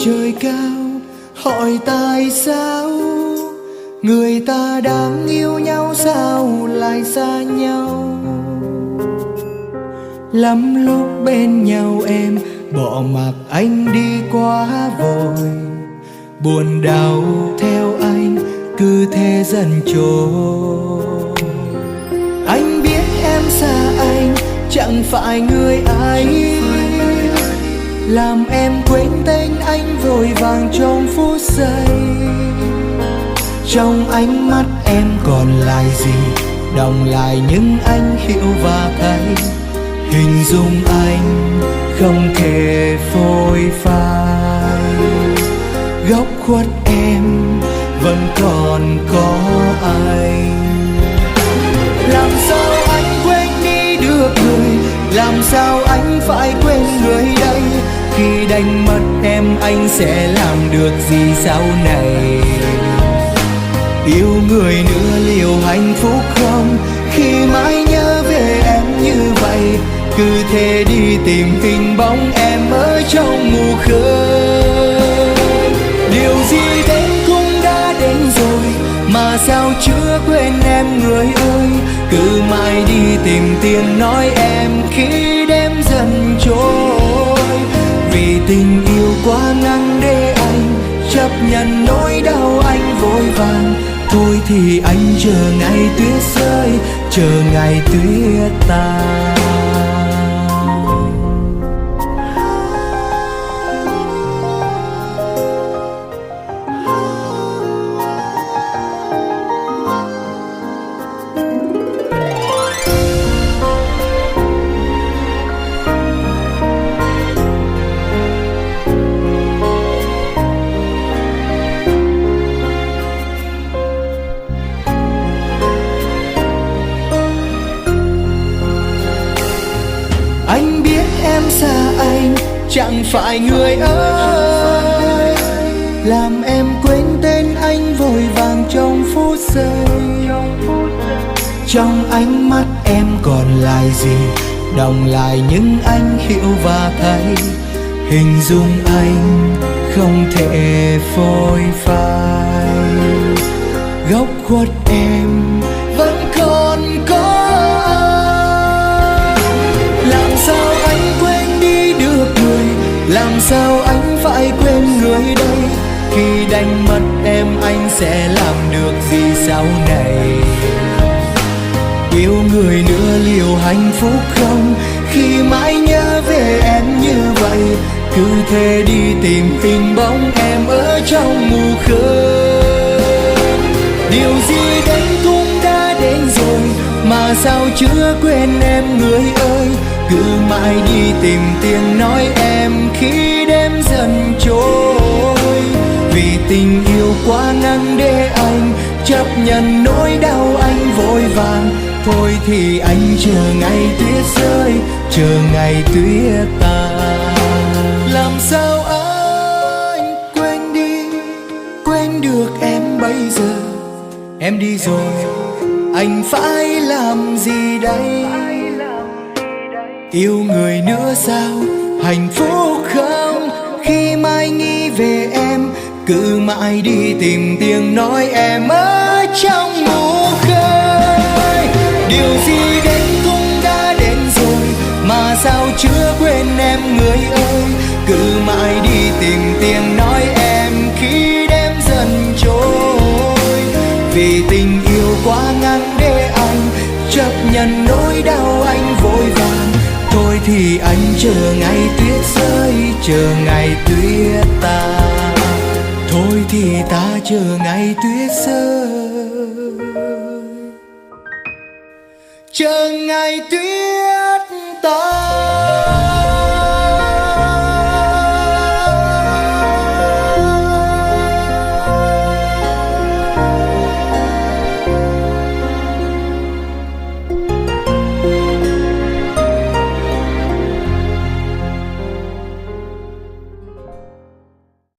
trời cao hỏi tại sao người ta đang yêu nhau sao lại xa nhau. Lắm lúc bên nhau em bỏ mặc anh đi quá vội, buồn đau theo anh cứ thế dần trôi. Anh biết em xa anh chẳng phải người ấy, làm em quên tên anh vội vàng trong phút giây. Trong ánh mắt em còn lại gì, đọng lại những anh hiểu và thấy. Hình dung anh không thể phôi phai, góc khuất em vẫn còn có anh. Làm sao anh quên đi được người, làm sao anh phải quên người đây. Khi đánh mất em anh sẽ làm được gì sau này. Yêu người nữa liệu hạnh phúc không, khi mãi nhớ về em như vậy. Cứ thế đi tìm hình bóng em ở trong mù khơi. Điều gì đến cũng đã đến rồi, mà sao chưa quên em người ơi. Cứ mãi đi tìm tiếng nói em khi đêm dần trôi. Vì tình yêu quá ngắn để anh chấp nhận nỗi đau anh vội vàng. Thôi thì anh chờ ngày tuyết rơi, chờ ngày tuyết tan. Anh biết em xa anh chẳng phải người ơi, làm em quên tên anh vội vàng trong phút giây. Trong ánh mắt em còn lại gì, đọng lại những anh hiểu và thấy. Hình dung anh không thể phôi phai, góc khuất em vẫn còn có. Làm sao anh phải quên người đây. Khi đánh mất em anh sẽ làm được gì sau này. Yêu người nữa liệu hạnh phúc không, khi mãi nhớ về em như vậy. Cứ thế đi tìm hình bóng em ở trong mù khơi. Điều gì đến cũng đã đến rồi, mà sao chưa quên em người ơi. Cứ mãi đi tìm tiếng nói em khi đêm dần trôi. Vì tình yêu quá ngắn để anh chấp nhận nỗi đau anh vội vàng. Thôi thì anh chờ ngày tuyết rơi, chờ ngày tuyết tan. Làm sao anh quên đi, quên được em bây giờ. Em đi rồi, anh phải làm gì đây. Yêu người nữa sao hạnh phúc không, khi mãi nghĩ về em. Cứ mãi đi tìm tiếng nói em ở trong mù khơi. Điều gì đến cũng đã đến rồi, mà sao chưa quên em người ơi. Cứ mãi đi tìm tiếng nói em khi đêm dần trôi. Vì tình yêu quá ngắn để anh chấp nhận nỗi đau anh vội vàng. Thôi thì anh chờ ngày tuyết rơi, chờ ngày tuyết tan. Thôi thì ta chờ ngày tuyết rơi, chờ ngày tuyết tan.